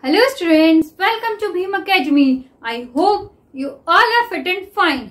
Hello students, welcome to Bhim Academy. I hope you all are fit and fine.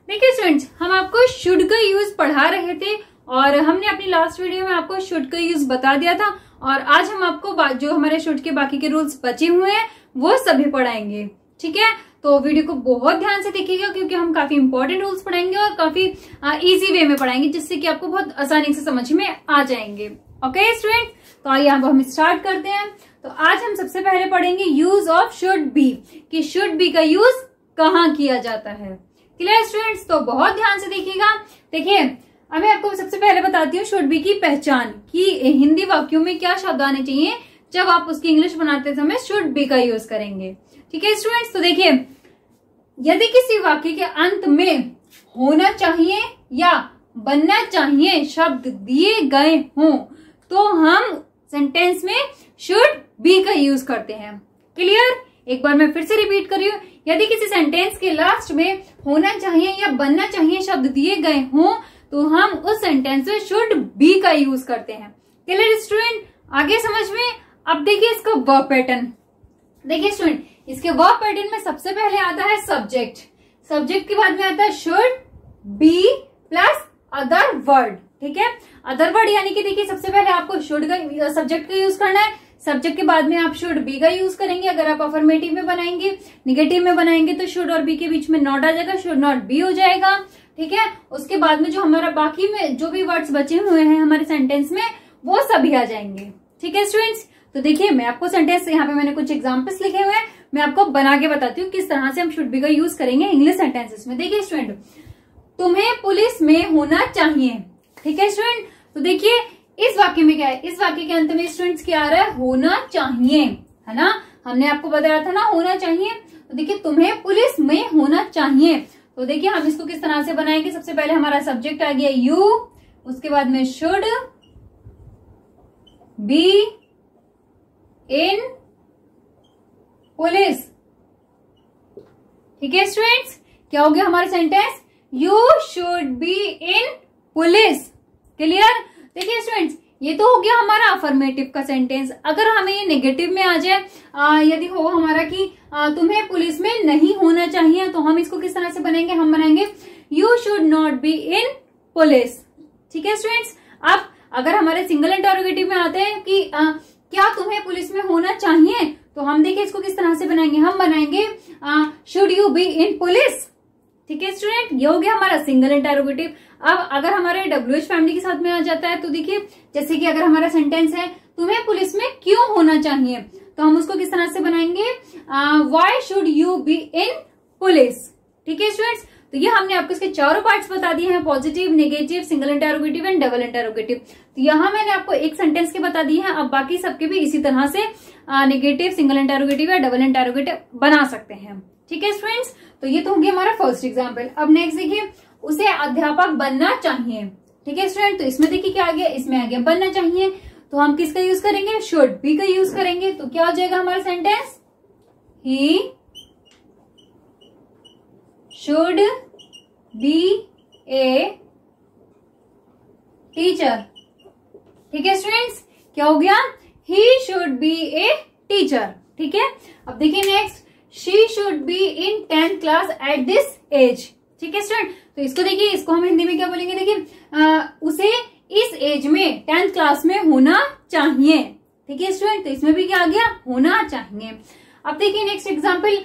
देखिए students, हम आपको should का use पढ़ा रहे थे और हमने अपनी लास्ट वीडियो में आपको शुड का यूज बता दिया था और आज हम आपको जो हमारे शुड के बाकी के रूल्स बचे हुए हैं वो सभी पढ़ाएंगे। ठीक है, तो वीडियो को बहुत ध्यान से देखिएगा क्योंकि हम काफी इंपॉर्टेंट रूल्स पढ़ाएंगे और काफी इजी वे में पढ़ाएंगे जिससे कि आपको बहुत आसानी से समझ में आ जाएंगे। ओके स्टूडेंट, तो आइए अब हम स्टार्ट करते हैं। तो आज हम सबसे पहले पढ़ेंगे यूज ऑफ शुड बी, कि शुड बी का यूज कहाँ किया जाता है। क्लियर स्टूडेंट्स, तो बहुत ध्यान से देखिएगा। देखिए, अब मैं आपको सबसे पहले बताती हूँ शुड बी की पहचान, कि हिंदी वाक्यों में क्या शब्द आने चाहिए जब आप उसकी इंग्लिश बनाते समय शुड बी का यूज करेंगे। ठीक है स्टूडेंट्स, तो देखिए, यदि किसी वाक्य के अंत में होना चाहिए या बनना चाहिए शब्द दिए गए हों तो हम सेंटेंस में शुड बी का यूज करते हैं। क्लियर, एक बार मैं फिर से रिपीट कर रही हूँ, यदि किसी सेंटेंस के लास्ट में होना चाहिए या बनना चाहिए शब्द दिए गए हों तो हम उस सेंटेंस में शुड बी का यूज करते हैं। क्लियर स्टूडेंट, आगे समझ में। अब देखिए इसका वर्ब पैटर्न। देखिए स्टूडेंट, इसके वर्ब पैटर्न में सबसे पहले आता है सब्जेक्ट, सब्जेक्ट के बाद में आता है should be plus other word. ठीक है, अदर वर्ड यानी कि देखिए सबसे पहले आपको शुड का सब्जेक्ट का यूज करना है, सब्जेक्ट के बाद में आप शुड बी का यूज करेंगे। अगर आप अफर्मेटिव में बनाएंगे, निगेटिव में बनाएंगे तो शुड और बी के बीच में नॉट आ जाएगा, शुड नॉट बी हो जाएगा। ठीक है, उसके बाद में जो हमारा बाकी में जो भी वर्ड्स बचे हुए हैं हमारे सेंटेंस में वो सभी आ जाएंगे। ठीक है स्टूडेंट्स, तो देखिए मैं आपको सेंटेंस यहाँ पे मैंने कुछ एग्जाम्पल्स लिखे हुए हैं, मैं आपको बना के बताती हूँ किस तरह से हम शुड बी का यूज करेंगे इंग्लिश सेंटेंसेस में। देखिए स्टूडेंट, तुम्हें पुलिस में होना चाहिए। ठीक है स्टूडेंट, तो देखिए इस वाक्य में क्या है, इस वाक्य के अंत में स्टूडेंट्स क्या आ रहा है, होना चाहिए, है ना। हमने आपको बताया था ना होना चाहिए, तो देखिए तुम्हें पुलिस में होना चाहिए। तो देखिए हम इसको किस तरह से बनाएंगे। सबसे पहले हमारा सब्जेक्ट आ गया यू, उसके बाद में शुड बी इन पुलिस। ठीक है स्टूडेंट्स, क्या हो गया हमारा sentence, you should be in police. Clear. देखिए स्टूडेंट्स, ये तो हो गया हमारा अफर्मेटिव का सेंटेंस। अगर हमें ये नेगेटिव में आ जाए, यदि हो हमारा कि तुम्हें पुलिस में नहीं होना चाहिए, तो हम इसको किस तरह से बनाएंगे, हम बनाएंगे you should not be in police. ठीक है स्टूडेंट्स, अब अगर हमारे सिंगल इंटरोगेटिव में आते हैं कि क्या तुम्हें पुलिस में होना चाहिए, तो हम देखिए इसको किस तरह से बनाएंगे, हम बनाएंगे should you be in police. ठीक है स्टूडेंट, ये हो गया हमारा सिंगल इंटरोगेटिव। अब अगर हमारे WH फैमिली के साथ में आ जाता है तो देखिए, जैसे कि अगर हमारा सेंटेंस है तुम्हें पुलिस में क्यों होना चाहिए, तो हम उसको किस तरह से बनाएंगे, why should you be in police. ठीक है स्टूडेंट्स, तो ये हमने आपको इसके चारों पार्ट्स बता दिए हैं, positive, negative, single interrogative and double interrogative. तो यहाँ मैंने आपको एक सेंटेंस के बता दिए हैं, अब बाकी सबके भी इसी तरह से नेगेटिव, सिंगल इंटरोगेटिव या डबल इंटरोगेटिव बना सकते हैं। ठीक है स्टूडेंट्स, तो ये तो हो गया हमारा फर्स्ट एग्जाम्पल। अब नेक्स्ट देखिए, उसे अध्यापक बनना चाहिए। ठीक है स्टूडेंट, तो इसमें देखिए क्या आ गया, इसमें आ गया बनना चाहिए, तो हम किसका यूज करेंगे, शुड बी का यूज करेंगे। तो क्या हो जाएगा हमारा sentence, he should be a teacher. ठीक है स्टूडेंट्स, क्या हो गया, he should be a teacher. ठीक है, अब देखिए next, she should be in 10th class at this age. ठीक है स्टूडेंट, तो इसको देखिए, इसको हम हिंदी में क्या बोलेंगे, देखिए उसे इस एज में 10th क्लास में होना चाहिए। ठीक है स्टूडेंट, तो इसमें भी क्या आ गया, होना चाहिए। अब देखिए next example,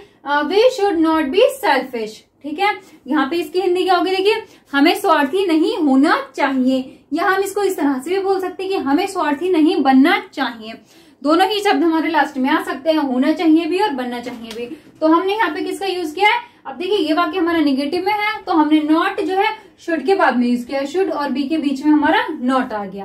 way should not be selfish. ठीक है, यहाँ पे इसकी हिंदी क्या होगी, देखिए हमें स्वार्थी नहीं होना चाहिए, या हम इसको इस तरह से भी बोल सकते हैं कि हमें स्वार्थी नहीं बनना चाहिए। दोनों ही शब्द हमारे लास्ट में आ सकते हैं, होना चाहिए भी और बनना चाहिए भी। तो हमने यहाँ पे किसका यूज किया है, अब देखिए ये वाक्य हमारा नेगेटिव में है तो हमने नॉट जो है शुड के बाद में यूज किया, शुड और बी के बीच में हमारा नॉट आ गया।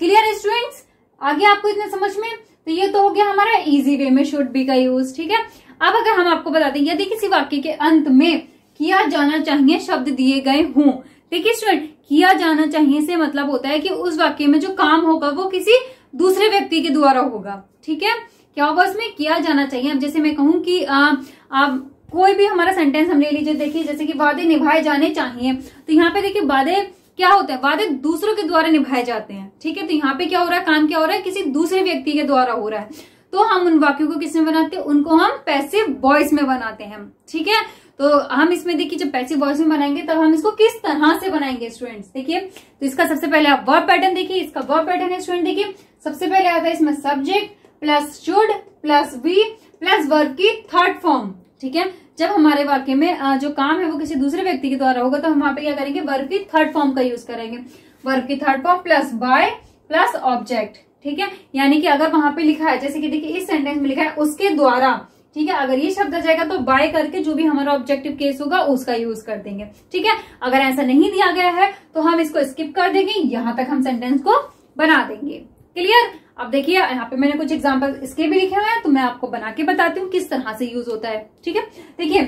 क्लियर स्टूडेंट्स, आ गया आपको इतने समझ में। तो ये तो हो गया हमारा इजी वे में शुड बी का यूज। ठीक है, अब अगर हम आपको बता दें, यदि किसी वाक्य के अंत में किया जाना चाहिए शब्द दिए गए हों। देखिए स्टूडेंट, किया जाना चाहिए से मतलब होता है कि उस वाक्य में जो काम होगा वो किसी दूसरे व्यक्ति के द्वारा होगा। ठीक है, क्या होगा उसमें, किया जाना चाहिए। अब जैसे मैं कहूं कि आप कोई भी हमारा सेंटेंस हम ले लीजिए, देखिए जैसे कि वादे निभाए जाने चाहिए, तो यहाँ पे देखिए वादे क्या होते हैं, वादे दूसरों के द्वारा निभाए जाते हैं। ठीक है, तो यहाँ पे क्या हो रहा है, काम क्या हो रहा है, किसी दूसरे व्यक्ति के द्वारा हो रहा है। तो हम उन वाक्यों को किसमें बनाते हैं, उनको हम पैसिव वॉइस में बनाते हैं। ठीक है, तो हम इसमें देखिए जब पैसिव वॉइस में बनाएंगे तब हम इसको किस तरह से बनाएंगे स्टूडेंट्स, देखिए। तो इसका सबसे पहले आप वर्ब पैटर्न देखिए, इसका वर्ब पैटर्न है स्टूडेंट, देखिए सबसे पहले आता है इसमें subject plus should plus be plus verb की थर्ड फॉर्म। ठीक है, जब हमारे वाक्य में जो काम है वो किसी दूसरे व्यक्ति के द्वारा होगा तो हम वहां पे क्या करेंगे, वर्ब की थर्ड फॉर्म का यूज करेंगे। वर्ब की third form plus by plus object. ठीक है, यानी कि अगर वहां पे लिखा है, जैसे कि देखिए इस सेंटेंस में लिखा है उसके द्वारा, ठीक है, अगर ये शब्द आ जाएगा तो बाय करके जो भी हमारा ऑब्जेक्टिव केस होगा उसका यूज कर देंगे। ठीक है, अगर ऐसा नहीं दिया गया है तो हम इसको स्किप कर देंगे, यहां तक हम सेंटेंस को बना देंगे। क्लियर। अब देखिए यहाँ पे मैंने कुछ एग्जांपल इसके भी लिखे हुए हैं, तो मैं आपको बना के बताती हूँ किस तरह से यूज होता है। ठीक है, देखिए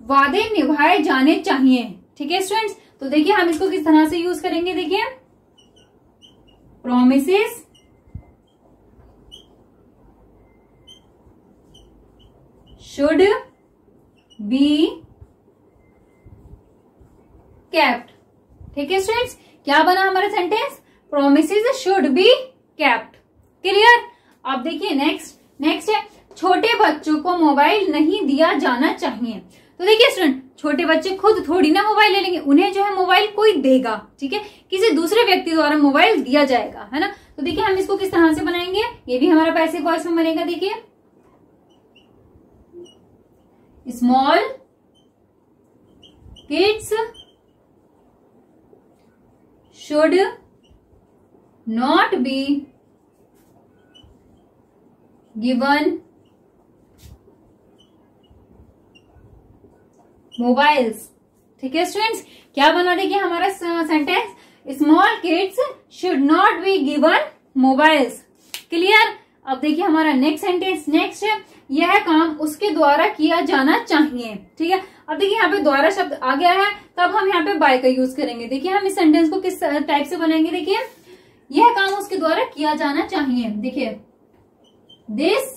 वादे निभाए जाने चाहिए। ठीक है स्टूडेंट्स, तो देखिए हम इसको किस तरह से यूज करेंगे, देखिए प्रोमिसेस शुड बी केप्ट। ठीक है स्टूडेंट्स, क्या बना हमारा sentence, promises should be kept. Clear. अब देखिए नेक्स्ट है छोटे बच्चों को मोबाइल नहीं दिया जाना चाहिए। तो देखिए स्टूडेंट, छोटे बच्चे खुद थोड़ी ना मोबाइल ले लेंगे, उन्हें जो है मोबाइल कोई देगा। ठीक है, किसी दूसरे व्यक्ति द्वारा मोबाइल दिया जाएगा, है ना। तो देखिए हम इसको किस तरह से बनाएंगे, ये भी हमारा पैसिव वॉइस में बनेगा। देखिए small kids should not be given mobiles. ठीक है स्टूडेंट्स, क्या बना देखिए हमारा sentence, small kids should not be given mobiles. Clear. अब देखिए हमारा नेक्स्ट सेंटेंस नेक्स्ट है, यह काम उसके द्वारा किया जाना चाहिए। ठीक है, अब देखिए यहाँ पे द्वारा शब्द आ गया है, तब हम यहाँ पे बाय का यूज करेंगे। देखिए हम इस सेंटेंस को किस टाइप से बनाएंगे, देखिए यह काम उसके द्वारा किया जाना चाहिए। देखिए this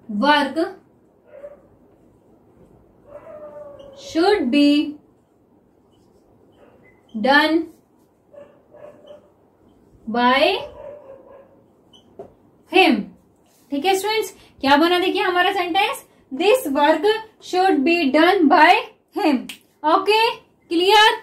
work should be done by him। ठीक है स्टूडेंट्स, क्या बना देखिए हमारा sentence, this work should be done by him. Okay clear.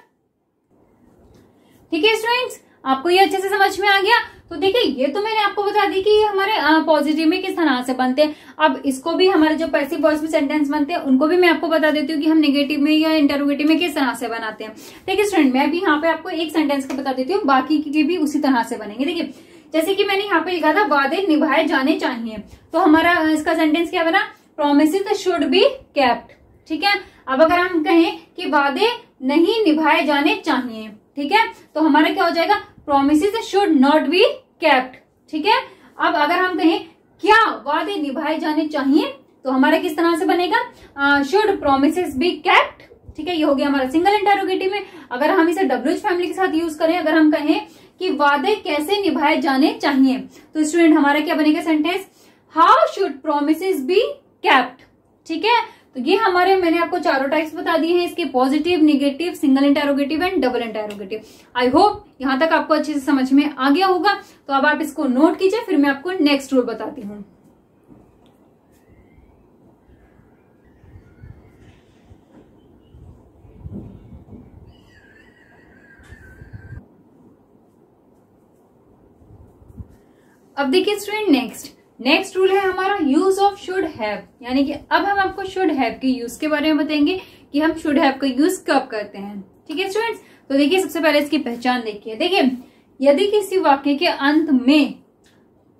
ठीक है स्टूडेंट्स, आपको ये अच्छे से समझ में आ गया। तो देखिए ये तो मैंने आपको बता दी कि ये हमारे पॉजिटिव में किस तरह से बनते हैं। अब इसको भी हमारे जो पैसिव वॉइस में सेंटेंस बनते हैं उनको भी मैं आपको बता देती हूँ कि हम नेगेटिव में या इंटरोगेटिव में किस तरह से बनाते हैं। देखिए स्टूडेंट, मैं भी यहाँ पे आपको एक सेंटेंस को बता देती हूँ, बाकी के भी उसी तरह से बनेंगे। देखिए जैसे कि मैंने यहाँ पे लिखा था वादे निभाए जाने चाहिए, तो हमारा इसका सेंटेंस क्या बना, प्रोमिसेस शुड बी केप्ट। ठीक है, अब अगर हम कहें कि वादे नहीं निभाए जाने चाहिए, ठीक है, तो हमारा क्या हो जाएगा, promises should not be kept. ठीक है, अब अगर हम कहें क्या वादे निभाए जाने चाहिए, तो हमारा किस तरह से बनेगा, शुड प्रोमिसेस बी केप्ट। ठीक है, ये हो गया हमारा सिंगल इंटरोगेटिव में। अगर हम इसे डब्ल्यूएच फैमिली के साथ यूज करें, अगर हम कहें कि वादे कैसे निभाए जाने चाहिए, तो स्टूडेंट हमारा क्या बनेगा sentence, how should promises be kept. ठीक है, तो ये हमारे मैंने आपको चारों टाइप्स बता दिए हैं इसके, positive, negative, single interrogative and double interrogative. I hope यहां तक आपको अच्छे से समझ में आ गया होगा। तो अब आप इसको नोट कीजिए, फिर मैं आपको नेक्स्ट रूल बताती हूँ। अब देखिए स्टूडेंट नेक्स्ट रूल है हमारा यूज ऑफ शुड हैव, यानी कि अब हम आपको शुड हैव के यूज के बारे में बताएंगे कि हम शुड हैव का यूज कब करते हैं। ठीक है स्टूडेंट्स, तो देखिए सबसे पहले इसकी पहचान देखिए। देखिए यदि किसी वाक्य के अंत में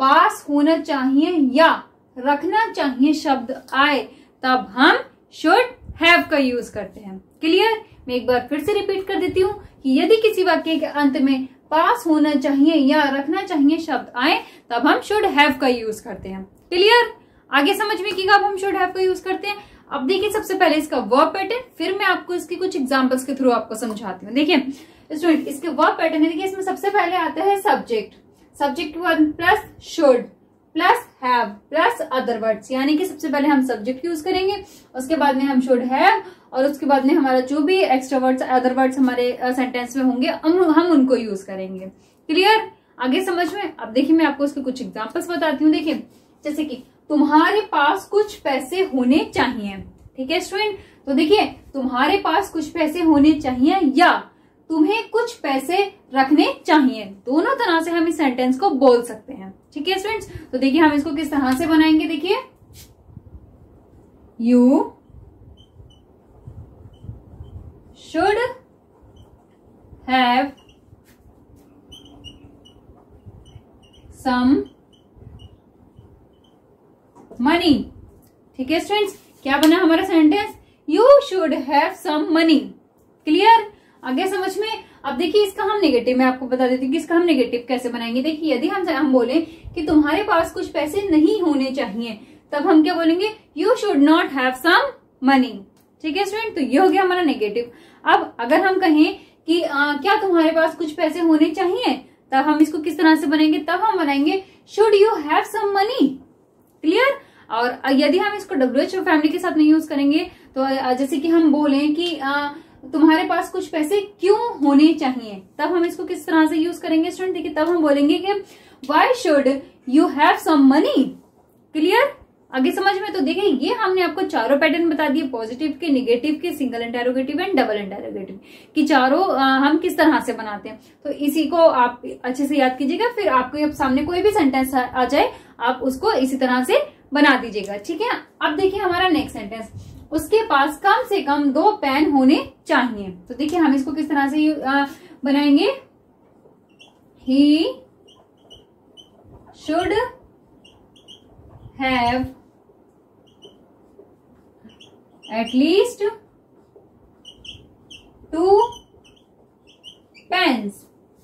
पास होना चाहिए या रखना चाहिए शब्द आए, तब हम शुड हैव का यूज करते हैं। क्लियर। मैं एक बार फिर से रिपीट कर देती हूँ कि यदि किसी वाक्य के अंत में पास होना चाहिए या रखना चाहिए शब्द आए, तब हम शुड हैव का यूज करते हैं। क्लियर। आगे समझ में कि कब हम शुड हैव का यूज करते हैं। अब देखिए सबसे पहले इसका वर्ब पैटर्न, फिर मैं आपको इसकी कुछ एग्जांपल्स के थ्रू आपको समझाती हूँ। देखिए स्टूडेंट, इसके वर्ब पैटर्न है, देखिए इसमें सबसे पहले आता है सब्जेक्ट के बाद plus should plus have plus other words, यानी कि सबसे पहले हम सब्जेक्ट यूज करेंगे, उसके बाद में हम शुड हैव, और उसके बाद में हमारा जो भी एक्स्ट्रा वर्ड्स अदर वर्ड्स हमारे सेंटेंस में होंगे हम उनको यूज करेंगे। क्लियर। आगे समझ में? अब देखिए मैं आपको उसके कुछ एग्जांपल्स बताती हूँ। देखिए जैसे कि तुम्हारे पास कुछ पैसे होने चाहिए, ठीक है स्टूडेंट। तो देखिए तुम्हारे पास कुछ पैसे होने चाहिए या तुम्हें कुछ पैसे रखने चाहिए, दोनों तरह से हम इस सेंटेंस को बोल सकते हैं, ठीक है स्टूडेंट्स। तो देखिए हम इसको किस तरह से बनाएंगे, देखिए you should have some money, ठीक है स्टूडेंट्स। क्या बना हमारा sentence? You should have some money. Clear? आगे समझ में? अब देखिए इसका हम नेगेटिव, मैं आपको बता देती हूँ कि इसका हम नेगेटिव कैसे बनाएंगे। देखिए यदि हम बोले कि तुम्हारे पास कुछ पैसे नहीं होने चाहिए, तब हम क्या बोलेंगे? You should not have some money, ठीक है स्टूडेंट। तो ये हो गया हमारा नेगेटिव। अब अगर हम कहें कि क्या तुम्हारे पास कुछ पैसे होने चाहिए, तब हम इसको किस तरह से बनाएंगे? तब हम बनाएंगे should you have some money. Clear? और यदि हम इसको WH फैमिली के साथ नहीं यूज करेंगे, तो जैसे कि हम बोले कि तुम्हारे पास कुछ पैसे क्यों होने चाहिए, तब हम इसको किस तरह से यूज करेंगे स्टूडेंट? देखिए तब हम बोलेंगे कि why should you have some money. Clear? आगे समझ में? तो देखिए ये हमने आपको चारों पैटर्न बता दिए, पॉजिटिव के, नेगेटिव के, single interrogative and double interrogative की चारों हम किस तरह से बनाते हैं। तो इसी को आप अच्छे से याद कीजिएगा, फिर आपको सामने कोई भी सेंटेंस आ जाए आप उसको इसी तरह से बना दीजिएगा, ठीक है। अब देखिए हमारा नेक्स्ट सेंटेंस, उसके पास कम से कम 2 पेन होने चाहिए। तो देखिए हम इसको किस तरह से बनाएंगे? ही should have at least 2 pens,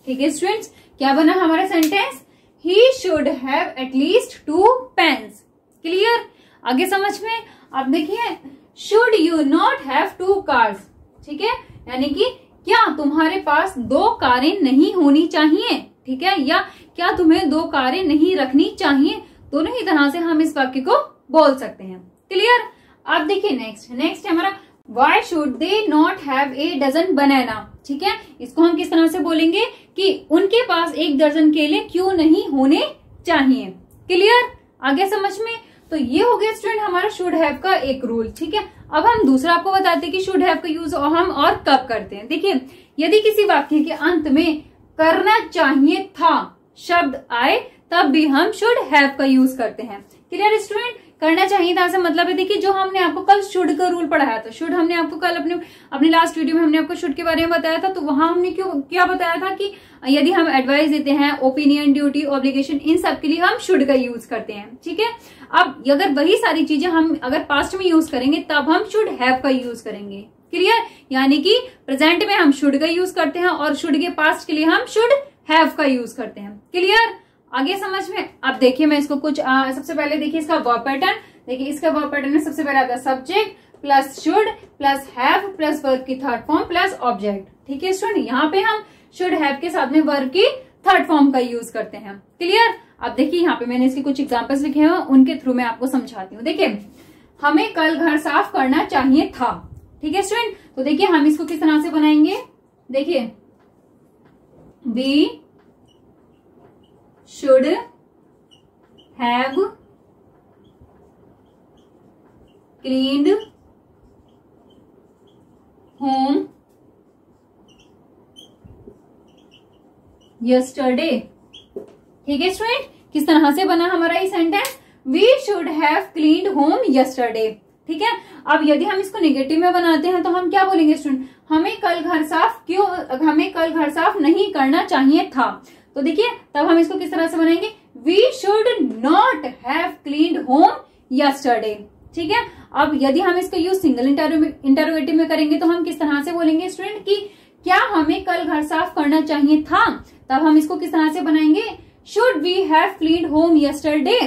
ठीक है स्टूडेंट्स। क्या बना हमारा sentence? He should have at least 2 pens। Clear? आगे समझ में? अब देखिए should you not have 2 cars, ठीक है, यानी कि क्या तुम्हारे पास 2 कारें नहीं होनी चाहिए, ठीक है, या क्या तुम्हें 2 कारें नहीं रखनी चाहिए। दोनों ही तरह से हम इस वाक्य को बोल सकते हैं। क्लियर? अब देखिए नेक्स्ट हमारा Why should they not have a dozen banana, ठीक है। इसको हम किस तरह से बोलेंगे कि उनके पास 1 दर्जन केले क्यों नहीं होने चाहिए। क्लियर? आगे समझ में? तो ये हो गया स्टूडेंट हमारा शुड हैव का एक रूल, ठीक है। अब हम दूसरा आपको बताते हैं कि शुड हैव का यूज हम और कब करते हैं। देखिए यदि किसी वाक्य के अंत में करना चाहिए था शब्द आए, तब भी हम शुड हैव का यूज करते हैं। Clear student? करना चाहिए था से मतलब है, देखिए जो हमने आपको कल शुड का रूल पढ़ाया था, शुड हमने आपको कल अपने लास्ट वीडियो में हमने आपको शुड के बारे में बताया था। तो वहां हमने क्या बताया था कि यदि हम एडवाइस देते हैं, ओपिनियन, ड्यूटी, ऑब्लिगेशन, इन सब के लिए हम शुड का यूज करते हैं, ठीक है। अब अगर वही सारी चीजें हम अगर पास्ट में यूज करेंगे, तब हम शुड हैव का यूज करेंगे। क्लियर? यानी कि प्रेजेंट में हम शुड का यूज करते हैं और शुड के पास्ट के लिए हम शुड हैव का यूज करते हैं। क्लियर? आगे समझ में? अब देखिए मैं इसको कुछ सबसे पहले देखिए इसका वर्ब पैटर्न। देखिए इसका वर्ब पैटर्न में सबसे पहले आता है subject plus should plus have plus verb की थर्ड फॉर्म प्लस ऑब्जेक्ट, ठीक है स्टूडेंट। यहाँ पे हम शुड हैव के साथ में वर्ब की थर्ड फॉर्म का यूज करते हैं। क्लियर? अब देखिए यहाँ पे मैंने इसके कुछ एग्जाम्पल्स लिखे हैं, उनके थ्रू मैं आपको समझाती हूँ। देखिए हमें कल घर साफ करना चाहिए था, ठीक है स्टूडेंट। तो देखिए हम इसको किस तरह से बनाएंगे? देखिए we should have cleaned home yesterday, ठीक है स्टूडेंट। किस तरह से बना हमारा ये sentence? We should have cleaned home yesterday, ठीक है। अब यदि हम इसको नेगेटिव में बनाते हैं तो हम क्या बोलेंगे स्टूडेंट? हमें कल घर साफ नहीं करना चाहिए था। तो देखिए तब हम इसको किस तरह से बनाएंगे? We should not have cleaned home yesterday, ठीक है। अब यदि हम इसको यूज सिंगल इंटरोगेटिव में करेंगे तो हम किस तरह से बोलेंगे स्टूडेंट कि क्या हमें कल घर साफ करना चाहिए था। तब हम इसको किस तरह से बनाएंगे? Should we have cleaned home yesterday,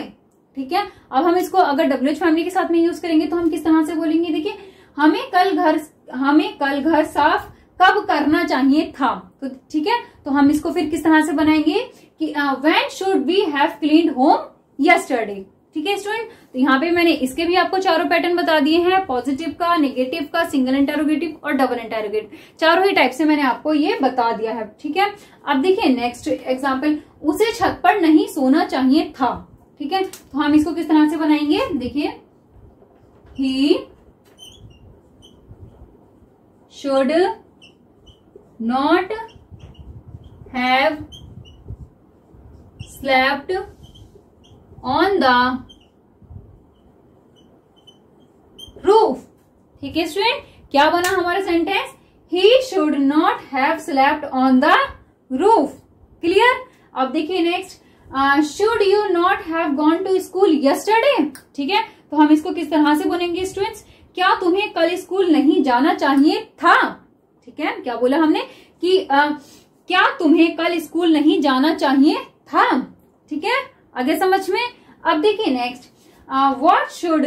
ठीक है। अब हम इसको अगर WH फैमिली के साथ में यूज करेंगे तो हम किस तरह से बोलेंगे? देखिए हमें कल घर साफ कब करना चाहिए था। तो ठीक है, तो हम इसको फिर किस तरह से बनाएंगे कि when should we have cleaned home yesterday, ठीक है स्टूडेंट, तो यहाँ पे मैंने इसके भी आपको चारों पैटर्न बता दिए हैं, पॉजिटिव का, नेगेटिव का, सिंगल इंटेरोगेटिव और डबल इंटेरोगेटिव, चारों ही टाइप से मैंने आपको ये बता दिया है। ठीक है, अब देखिए नेक्स्ट एग्जाम्पल, उसे छत पर नहीं सोना चाहिए था। ठीक है, तो हम इसको किस तरह से बनाएंगे, देखिए he should not have slept on the roof. ठीक है स्टूडेंट, क्या बना हमारा sentence, he should not have slept on the roof. Clear. अब देखिए next, should you not have gone to school yesterday. ठीक है, तो हम इसको किस तरह से बोलेंगे स्टूडेंट्स, क्या तुम्हें कल स्कूल नहीं जाना चाहिए था। ठीक है, क्या बोला हमने कि क्या तुम्हें कल स्कूल नहीं जाना चाहिए था। ठीक है, आगे समझ में। अब देखिए next, what should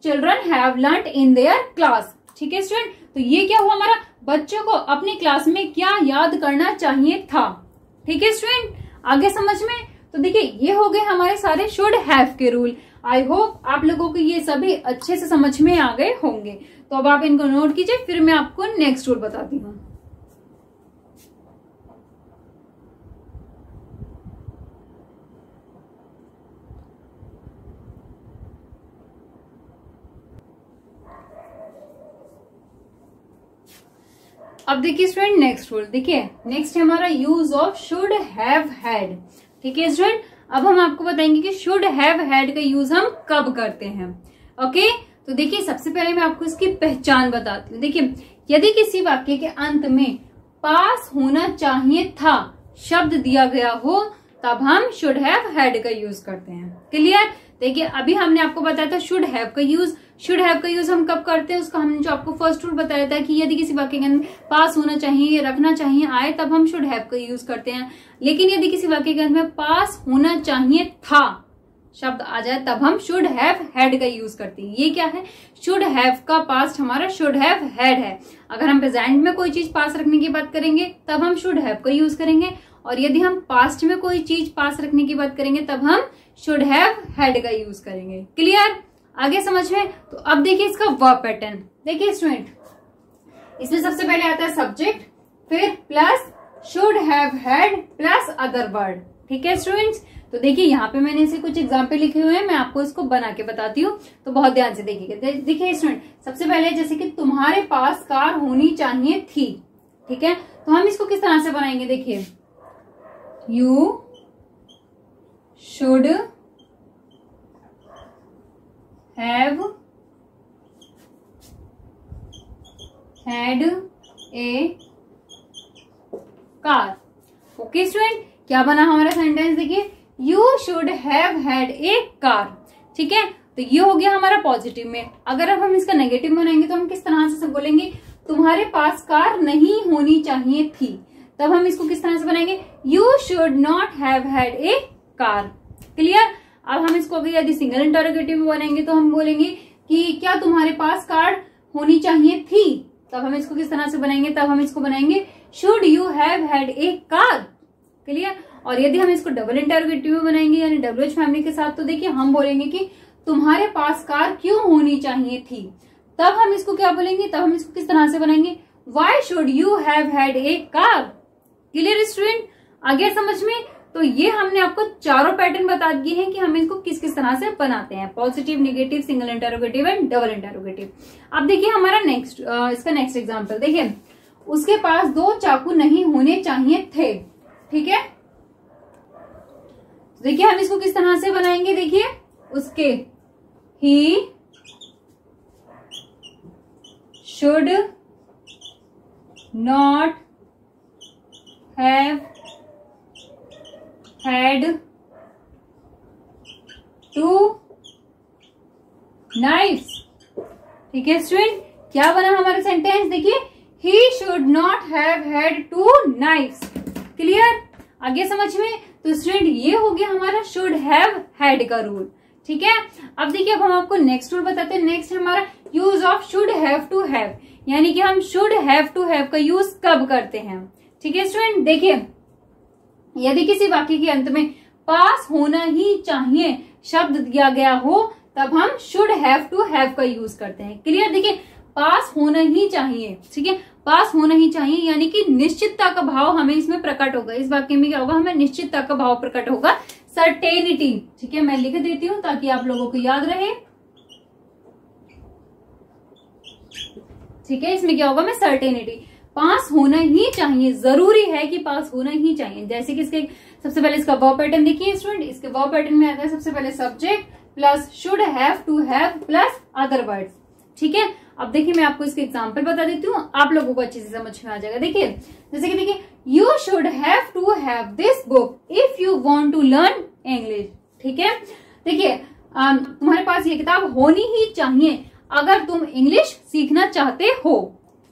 children have learned in their class. ठीक है स्टूडेंट, तो ये क्या हुआ हमारा, बच्चों को अपनी क्लास में क्या याद करना चाहिए था। ठीक है स्टूडेंट, आगे समझ में। तो देखिए ये हो गए हमारे सारे शुड हैव के रूल। आई होप आप लोगों को ये सभी अच्छे से समझ में आ गए होंगे। तो अब आप इनको नोट कीजिए, फिर मैं आपको नेक्स्ट रूल बताती हूँ। अब देखिए स्टूडेंट नेक्स्ट रूल, देखिए नेक्स्ट है हमारा use of should have had. ठीक है स्टूडेंट, अब हम आपको बताएंगे कि शुड हैव हैड का यूज हम कब करते हैं। ओके, तो देखिए सबसे पहले मैं आपको इसकी पहचान बताती हूँ। देखिए यदि किसी वाक्य के अंत में पास होना चाहिए था शब्द दिया गया हो, तब हम शुड हैव हैड का यूज करते हैं। क्लियर। देखिए अभी हमने आपको बताया था शुड हैव का यूज। शुड हैव का यूज हम कब करते हैं, उसका हमने जो आपको फर्स्ट रूल बताया था कि यदि किसी वाक्य के अंदर पास होना चाहिए, रखना चाहिए आए, तब हम शुड हैव का यूज करते हैं। लेकिन यदि किसी वाक्य के अंदर में पास होना चाहिए था शब्द आ जाए, तब हम शुड हैव हैड का यूज करते हैं। ये क्या है, शुड हैव का पास्ट हमारा शुड हैव हैड है। अगर हम प्रेजेंट में कोई चीज पास रखने की बात करेंगे तब हम शुड हैव का यूज करेंगे, और यदि हम पास्ट में कोई चीज पास रखने की बात करेंगे तब हम शुड हैव हैड का यूज करेंगे। क्लियर, आगे समझ में। तो अब देखिए इसका वर्ब पैटर्न। देखिए स्टूडेंट, इसमें सबसे पहले आता है सब्जेक्ट, फिर plus should have had plus other word. ठीक है स्टूडेंट्स, तो देखिए यहाँ पे मैंने इसे कुछ एग्जाम्पल लिखे हुए हैं, मैं आपको इसको बना के बताती हूँ, तो बहुत ध्यान से देखिएगा। देखिए स्टूडेंट, सबसे पहले जैसे कि तुम्हारे पास कार होनी चाहिए थी। ठीक है, तो हम इसको किस तरह से बनाएंगे, देखिए you should have had a car. Okay student, क्या बना हमारा सेंटेंस, देखिए you should have had a car. ठीक है, तो ये हो गया हमारा पॉजिटिव में। अगर अब हम इसका नेगेटिव बनाएंगे तो हम किस तरह से बोलेंगे, तुम्हारे पास कार नहीं होनी चाहिए थी, तब हम इसको किस तरह से बनाएंगे, you should not have had a car. Clear. अब हम इसको अगर यदि सिंगल इंटरोगेटिव में बनाएंगे तो हम बोलेंगे कि क्या तुम्हारे पास कार होनी चाहिए थी, तब हम इसको किस तरह से बनाएंगे, तब हम इसको बनाएंगे should you have had a car. Clear. और यदि हम इसको डबल इंटरोगेटिव में बनाएंगे यानी डब्ल्यूएच फैमिली के साथ, तो देखिए हम बोलेंगे कि तुम्हारे पास कार क्यों होनी चाहिए थी, तब हम इसको क्या बोलेंगे, तब हम इसको किस तरह से बनाएंगे, why should you have had a car. Clear student, आगे समझ में। तो ये हमने आपको चारों पैटर्न बता दिए हैं कि हम इसको किस किस तरह से बनाते हैं, positive, negative, single interrogative and double interrogative. अब देखिए हमारा नेक्स्ट इसका नेक्स्ट एग्जांपल, देखिए उसके पास 2 चाकू नहीं होने चाहिए थे। ठीक है, देखिए हम इसको किस तरह से बनाएंगे, देखिए उसके ही should not have had 2 knifes. ठीक है स्टूडेंट, क्या बना हमारा सेंटेंस, देखिए he should not have had 2 knifes. Clear, आगे समझ में। तो स्टूडेंट ये हो गया हमारा शुड हैव हैड का रूल। ठीक है, अब देखिए अब हम आपको नेक्स्ट रूल बताते हैं। नेक्स्ट हमारा use of should have to have, यानी कि हम शुड हैव टू हैव का यूज कब करते हैं। ठीक है स्टूडेंट, देखिए यदि किसी वाक्य के अंत में पास होना ही चाहिए शब्द दिया गया हो तब हम शुड हैव टू हैव का यूज करते हैं। क्लियर? देखिए पास होना ही चाहिए, ठीक है, पास होना ही चाहिए यानी कि निश्चितता का भाव हमें इसमें प्रकट होगा। इस वाक्य में क्या होगा? हमें निश्चितता का भाव प्रकट होगा, सर्टेनिटी। ठीक है, मैं लिख देती हूं ताकि आप लोगों को याद रहे। ठीक है, इसमें क्या होगा? मैं सर्टेनिटी, पास होना ही चाहिए, जरूरी है कि पास होना ही चाहिए। जैसे कि इसके सबसे पहले इसका वर्ब पैटर्न देखिए स्टूडेंट, इसके वर्ब पैटर्न में आता है सबसे पहले subject plus should have to have plus other words. ठीक है, अब देखिए मैं आपको इसके एग्जांपल बता देती हूँ, आप लोगों को अच्छे से समझ में आ जाएगा। देखिए जैसे कि देखिए, you should have to have this book if you want to learn English. ठीक है, देखिए तुम्हारे पास ये किताब होनी ही चाहिए अगर तुम इंग्लिश सीखना चाहते हो।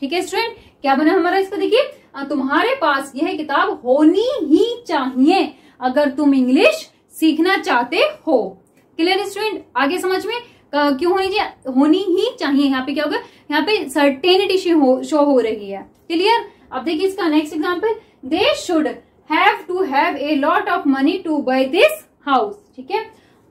ठीक है स्टूडेंट, क्या बना हमारा इसका? देखिए तुम्हारे पास यह किताब होनी ही चाहिए अगर तुम इंग्लिश सीखना चाहते हो। Clear student? आगे समझ में क्यों होनी ही चाहिए, यहाँ पे क्या होगा? यहाँ पे सर्टेनिटी शो हो रही है। क्लियर? अब देखिए इसका next example, they should have to have a lot of money to buy this house. ठीक है,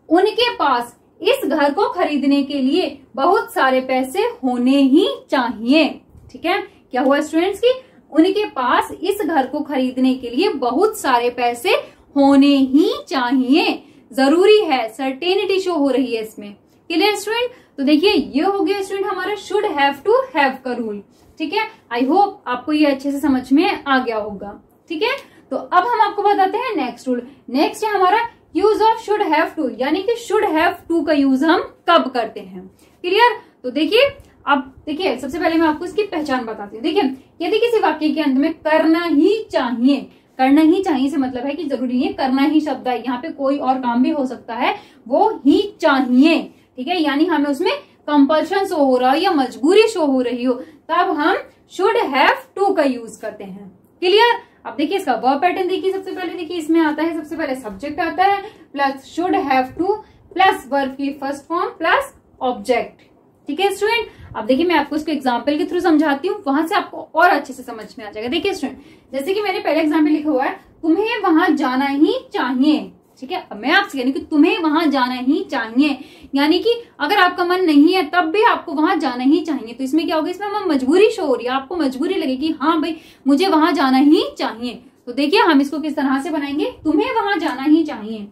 उनके पास इस घर को खरीदने के लिए बहुत सारे पैसे होने ही चाहिए। ठीक है, क्या हुआ स्टूडेंट्स की उनके पास इस घर को खरीदने के लिए बहुत सारे पैसे होने ही चाहिए, जरूरी है, सर्टेनिटी शो हो रही है इसमें। Clear student? तो देखिए ये हो गया स्टूडेंट हमारा शुड हैव टू हैव का रूल। ठीक है, आई होप आपको ये अच्छे से समझ में आ गया होगा। ठीक है, तो अब हम आपको बताते हैं नेक्स्ट रूल। नेक्स्ट है हमारा use of should have to, यानी कि शुड हैव टू का यूज हम कब करते हैं। क्लियर? तो देखिए अब देखिए सबसे पहले मैं आपको इसकी पहचान बताती हूँ। देखिए यदि किसी वाक्य के अंत में करना ही चाहिए, करना ही चाहिए से मतलब है कि जरूरी नहीं है करना ही शब्द है, यहाँ पे कोई और काम भी हो सकता है, वो ही चाहिए। ठीक है, यानी हमें उसमें कंपल्शन शो हो रहा हो या मजबूरी शो हो रही हो, तब हम शुड हैव टू का यूज करते हैं। क्लियर? अब देखिए इसका वर्ब पैटर्न देखिए, सबसे पहले देखिए इसमें आता है सबसे पहले सब्जेक्ट आता है plus should have to plus verb की फर्स्ट फॉर्म प्लस ऑब्जेक्ट। ठीक है स्टूडेंट, अब देखिए मैं आपको इसको एग्जांपल के थ्रू समझाती हूँ, वहां से आपको और अच्छे से समझ में आ जाएगा। देखिए स्टूडेंट, जैसे कि मैंने पहले एग्जांपल लिखा हुआ है, तुम्हें वहां जाना ही चाहिए। ठीक है, अब मैं आपसे कह रही हूँ कि तुम्हें वहां जाना ही चाहिए, यानी कि अगर आपका मन नहीं है तब भी आपको वहां जाना ही चाहिए। तो इसमें क्या होगा? इसमें हमें मजबूरी शो हो रही है, आपको मजबूरी लगेगी, हाँ भाई मुझे वहां जाना ही चाहिए। तो देखिए हम इसको किस तरह से बनाएंगे, तुम्हें वहां जाना ही चाहिए,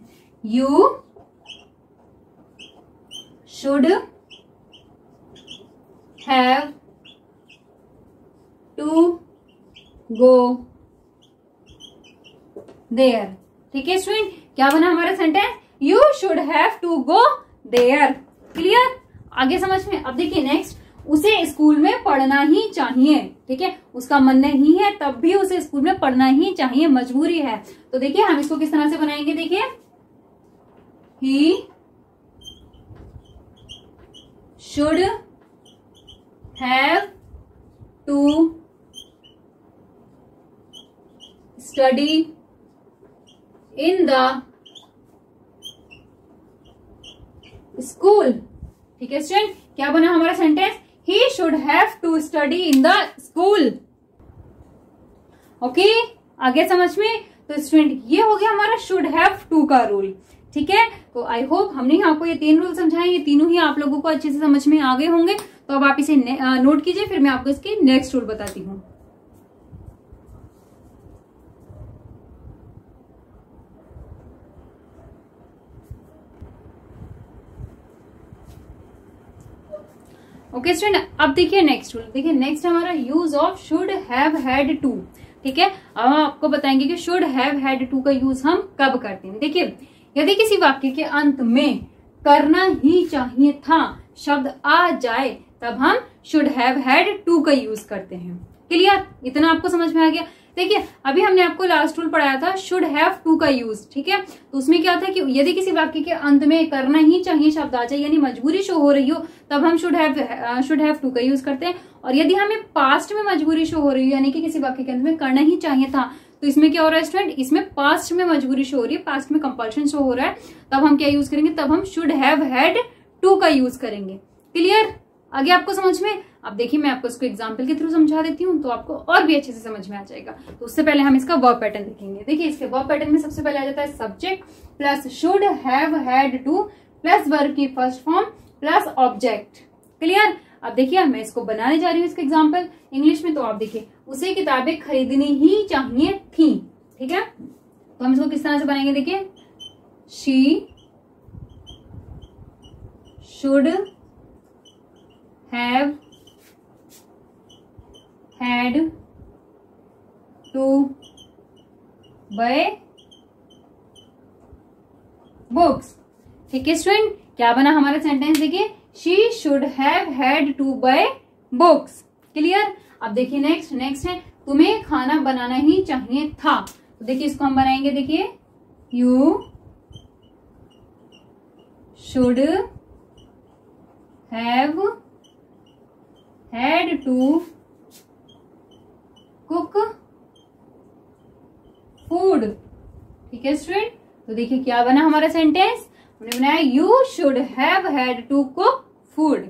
you should have to go there. ठीक है स्टूडेंट, क्या बना हमारा sentence? You should have to go there. Clear? आगे समझ में? अब देखिए नेक्स्ट, उसे स्कूल में पढ़ना ही चाहिए। ठीक है, उसका मन नहीं है तब भी उसे स्कूल में पढ़ना ही चाहिए, मजबूरी है। तो देखिए हम इसको किस तरह से बनाएंगे, देखिए he should have to study in the school. ठीक है स्टूडेंट, क्या बना हमारा sentence? He should have to study in the school. Okay, आगे समझ में? तो स्टूडेंट ये हो गया हमारा शुड हैव टू का रूल। ठीक है, तो आई होप हमने आपको ये 3 रूल समझाए, ये तीनों ही आप लोगों को अच्छे से समझ में आ गए होंगे। तो अब आप इसे नोट कीजिए, फिर मैं आपको इसके नेक्स्ट रूल बताती हूँ। ओके स्टूडेंट, अब देखिए नेक्स्ट रूल। देखिए नेक्स्ट हमारा use of should have had to. ठीक है, अब हम आपको बताएंगे कि शुड हैव हैड टू का यूज हम कब करते हैं। देखिए यदि किसी वाक्य के अंत में करना ही चाहिए था शब्द आ जाए तब हम शुड हैव हैड टू का यूज करते हैं। क्लियर? इतना आपको समझ में आ गया? देखिए अभी हमने आपको लास्ट रूल पढ़ाया था शुड हैव टू का यूज। ठीक है, तो उसमें क्या था कि यदि किसी वाक्य के अंत में करना ही चाहिए शब्द आ जाए, यानी मजबूरी शो हो रही हो, तब हम शुड हैव टू का यूज करते हैं। और यदि हमें पास्ट में मजबूरी शो हो रही हो, यानी कि किसी वाक्य के अंत में करना ही चाहिए था, तो इसमें क्या हो रहा है स्टूडेंट? इसमें पास्ट में मजबूरी शो हो रही है, पास्ट में कंपल्शन शो हो रहा है, तब हम क्या यूज करेंगे? तब हम शुड हैव हैड टू का यूज करेंगे। क्लियर? आगे आपको समझ में अब देखिए मैं आपको इसको एग्जाम्पल के थ्रू समझा देती हूँ तो आपको और भी अच्छे से समझ में आ जाएगा। तो उससे पहले हम इसका वर्ब पैटर्न देखेंगे। देखिए इसके वर्ब पैटर्न में सबसे पहले आ जाता है subject plus should have had to plus verb की first form plus object. Clear. अब देखिए मैं इसको बनाने जा रही हूँ इसका एग्जाम्पल इंग्लिश में। तो आप देखिए उसे किताबें खरीदनी ही चाहिए थी। ठीक है, तो हम इसको किस तरह से बनाएंगे, देखिए she should have had to buy books. ठीक है स्टूडेंट, क्या बना हमारा सेंटेंस, देखिए she should have had to buy books. Clear. अब देखिए नेक्स्ट है तुम्हें खाना बनाना ही चाहिए था। तो देखिए इसको हम बनाएंगे, देखिए you should have had to cook food. ठीक है स्टूडेंट, तो देखिए क्या बना हमारा सेंटेंस, हमने बनाया you should have had to cook food.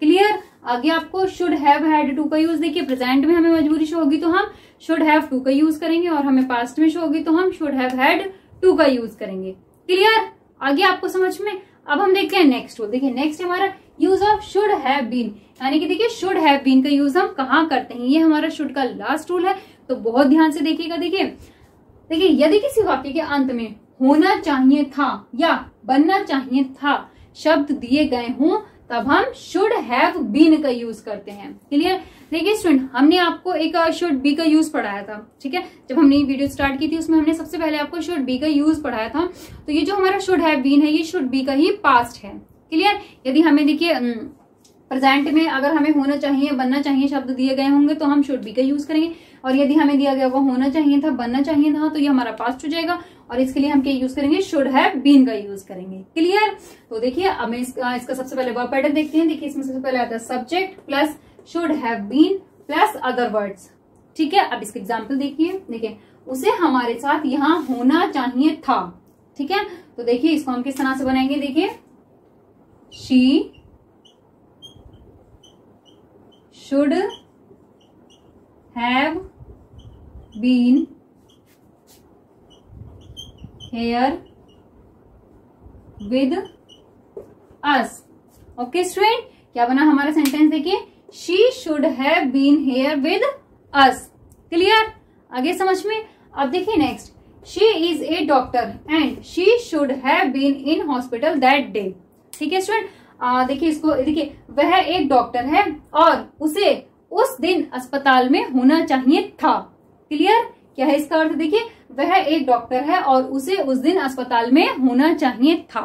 Clear. आगे आपको शुड हैव हैड टू का यूज देखिए प्रेजेंट में हमें मजबूरी शो होगी तो हम शुड हैव टू का यूज करेंगे और हमें पास्ट में शो होगी तो हम शुड हैव हैड टू का यूज करेंगे। क्लियर। आगे आपको समझ में। अब हम देखते हैं नेक्स्ट रूल। देखिए नेक्स्ट हमारा use of should have been, यानी कि देखिए शुड हैव बीन का यूज हम कहाँ करते हैं, ये हमारा शुड का लास्ट रूल है। तो बहुत ध्यान से देखिएगा। देखिए यदि किसी वाक्य के अंत में होना चाहिए था या बनना चाहिए था शब्द दिए गए हों तब हम शुड हैव बीन का यूज करते हैं। क्लियर। देखिए स्टूडेंट हमने आपको एक शुड बी का यूज पढ़ाया था। ठीक है, जब हमने ये वीडियो स्टार्ट की थी उसमें हमने सबसे पहले आपको शुड बी का यूज पढ़ाया था। तो ये जो हमारा शुड हैव बीन है ये शुड बी का ही पास्ट है। क्लियर। यदि हमें देखिए प्रेजेंट में अगर हमें होना चाहिए बनना चाहिए शब्द दिए गए होंगे तो हम शुड बी का यूज करेंगे, और यदि हमें दिया गया वो होना चाहिए था बनना चाहिए था तो ये हमारा पास्ट हो जाएगा और इसके लिए हम क्या यूज करेंगे, शुड हैव बीन का यूज करेंगे। क्लियर। तो देखिए अब मैं इसका सबसे पहले वर्ब पैटर्न देखते हैं। देखिए इसमें सबसे पहले आता है subject plus should have been plus other words. ठीक है, अब इसका एग्जाम्पल देखिए उसे हमारे साथ यहाँ होना चाहिए था। ठीक है, तो देखिए इसको हम किस तरह से बनाएंगे, देखिए she should have been here with us. Okay student, क्या बना हमारा सेंटेंस, देखिए she should have been here with us. Clear. आगे समझ में। अब देखिए next, she is a doctor and she should have been in hospital that day. ठीक है स्टूडेंट, देखिए इसको देखिए वह एक डॉक्टर है और उसे उस दिन अस्पताल में होना चाहिए था। क्लियर। क्या है इसका अर्थ, देखिए वह एक डॉक्टर है और उसे उस दिन अस्पताल में होना चाहिए था।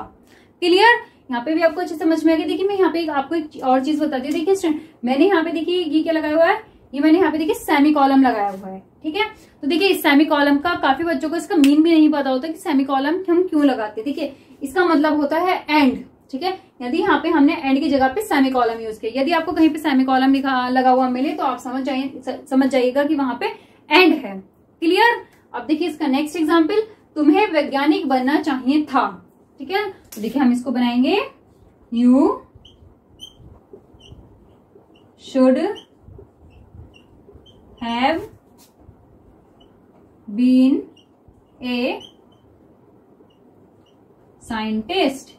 क्लियर। यहाँ पे भी आपको अच्छे समझ में आ गया। देखिए मैं यहाँ पे आपको एक और चीज बताती हूँ। देखिए स्टूडेंट मैंने यहाँ पे देखिए ये क्या लगाया हुआ है, ये मैंने यहाँ पे देखिए सेमी कॉलम लगाया हुआ है। ठीक है, तो देखिए इस सेमी कॉलम का काफी बच्चों को इसका मीन भी नहीं पता होता कि सेमी कॉलम हम क्यों लगाते हैं। देखिए इसका मतलब होता है एंड। ठीक है, यदि यहाँ पे हमने एंड की जगह पे सेमी कॉलम यूज किया, यदि आपको कहीं पे सेमी कॉलम लगा हुआ मिले तो आप समझ जाइएगा कि वहां पे एंड है। क्लियर। अब देखिए इसका नेक्स्ट एग्जाम्पल, तुम्हें वैज्ञानिक बनना चाहिए था। ठीक है, तो देखिए हम इसको बनाएंगे you should have been a scientist.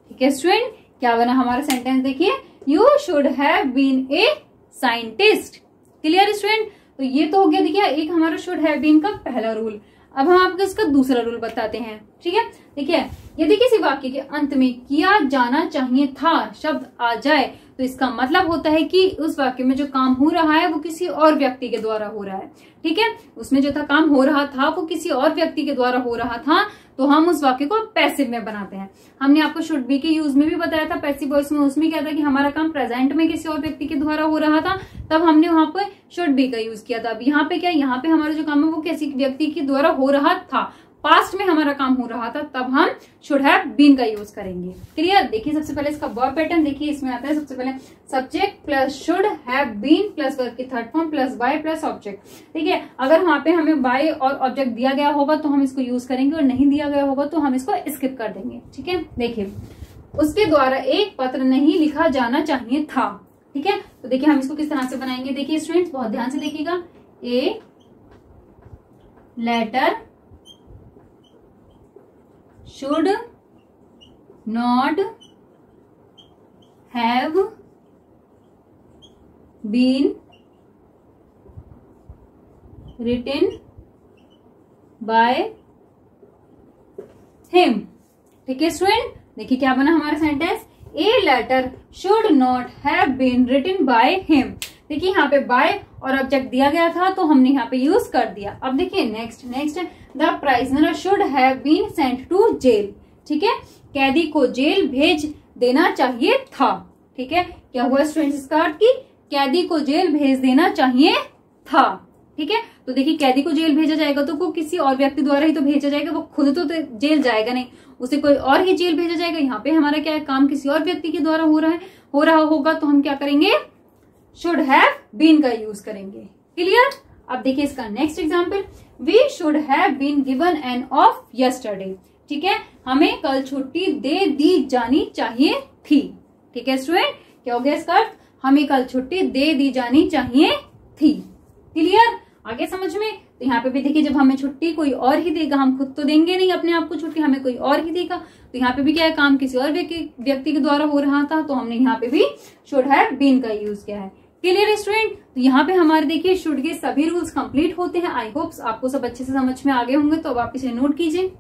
ठीक है स्टूडेंट, क्या बना हमारा सेंटेंस, देखिए you should have been a scientist. Clear student, तो ये तो हो गया देखिए एक हमारा शुड हैव बीन का पहला रूल। अब हम आपको इसका दूसरा रूल बताते हैं। ठीक है, देखिए यदि किसी वाक्य के अंत में किया जाना चाहिए था शब्द आ जाए तो इसका मतलब होता है कि उस वाक्य में जो काम हो रहा है वो किसी और व्यक्ति के द्वारा हो रहा है। ठीक है, उसमें जो था काम हो रहा था वो किसी और व्यक्ति के द्वारा हो रहा था तो हम उस वाक्य को पैसिव में बनाते हैं। हमने आपको शुड बी के यूज में भी बताया था पैसिव वॉइस में, उसमें क्या था कि हमारा काम प्रेजेंट में किसी और व्यक्ति के द्वारा हो रहा था तब हमने वहां पर शुड बी का यूज किया था। अब यहाँ पे क्या, यहाँ पे हमारा जो काम है वो किसी व्यक्ति के द्वारा हो रहा था, पास्ट में हमारा काम हो रहा था तब हम शुड हैव बीन का यूज करेंगे। क्लियर। देखिए सबसे पहले इसका वर्ब पैटर्न देखिए, इसमें आता है सबसे पहले subject plus should have been plus verb की third form plus by plus object. ठीक है, अगर वहां पे हमें बाय और ऑब्जेक्ट दिया गया होगा तो हम इसको यूज करेंगे और नहीं दिया गया होगा तो हम इसको स्किप कर देंगे। ठीक है, देखिए उसके द्वारा एक पत्र नहीं लिखा जाना चाहिए था। ठीक है। तो देखिए हम इसको किस तरह से बनाएंगे, देखिए स्टूडेंट्स बहुत ध्यान से देखिएगा। A letter should not have been written by him. ठीक है स्टूडेंट, देखिए क्या बना हमारा sentence, a letter should not have been written by him. देखिए यहाँ पे बाय और ऑब्जेक्ट दिया गया था तो हमने यहाँ पे यूज कर दिया। अब देखिए next the prisoner should have been sent to jail. ठीक है, कैदी को जेल भेज देना चाहिए था। ठीक है, क्या हुआ स्टूडेंट्स इसका अर्थ की कैदी को जेल भेज देना चाहिए था। ठीक है, तो देखिए कैदी को जेल भेजा जाएगा तो को किसी और व्यक्ति द्वारा ही तो भेजा जाएगा, वो खुद तो जेल जाएगा नहीं, उसे कोई और ही जेल भेजा जाएगा। यहाँ पे हमारा क्या है, काम किसी और व्यक्ति के द्वारा हो रहा होगा, तो हम क्या करेंगे, शुड हैव बीन का यूज करेंगे। क्लियर। अब देखिए इसका next example, we should have been given an off yesterday. ठीक है, हमें कल छुट्टी दे दी जानी चाहिए थी। ठीक है स्टूडेंट, क्या हो गया इसका अर्थ, हमें कल छुट्टी दे दी जानी चाहिए थी। क्लियर, आगे समझ में। तो यहाँ पे भी देखिए जब हमें छुट्टी कोई और ही देगा, हम खुद तो देंगे नहीं अपने आप को छुट्टी, हमें कोई और ही देगा, तो यहाँ पे भी क्या है, काम किसी और व्यक्ति के द्वारा हो रहा था, तो हमने यहाँ पे भी शुड हैव बीन का यूज किया है। क्लियर स्टूडेंट, तो यहाँ पे हमारे देखिए शुड के सभी रूल्स कंप्लीट होते हैं। आई होप आपको सब अच्छे से समझ में आ गए होंगे, तो अब आप इसे नोट कीजिए।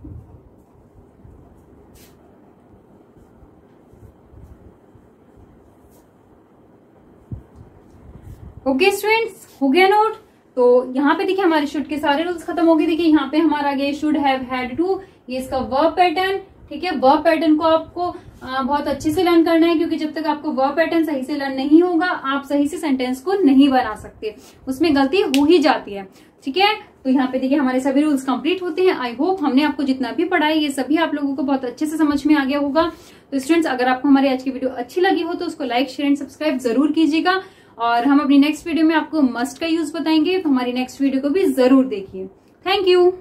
ओके स्टूडेंट्स, हो गया नोट। तो यहाँ पे देखिए हमारे शुड के सारे रूल्स खत्म हो गए। देखिए यहाँ पे हमारा गया शुड हैव, हैड टू, ये इसका वर्ब पैटर्न। ठीक है, वर्ब पैटर्न को आपको बहुत अच्छे से लर्न करना है, क्योंकि जब तक आपको वर्ब पैटर्न सही से लर्न नहीं होगा, आप सही से सेंटेंस को नहीं बना सकते, उसमें गलती हो ही जाती है। ठीक है, तो यहाँ पे देखिए हमारे सभी रूल्स कंप्लीट होते हैं। आई होप हमने आपको जितना भी पढ़ाई ये सभी आप लोगों को बहुत अच्छे से समझ में आ गया होगा। तो स्टूडेंट्स, अगर आपको हमारी आज की वीडियो अच्छी लगी हो तो उसको लाइक, शेयर एंड सब्सक्राइब जरूर कीजिएगा, और हम अपनी नेक्स्ट वीडियो में आपको मस्ट का यूज बताएंगे, तो हमारी नेक्स्ट वीडियो को भी जरूर देखिए। Thank you.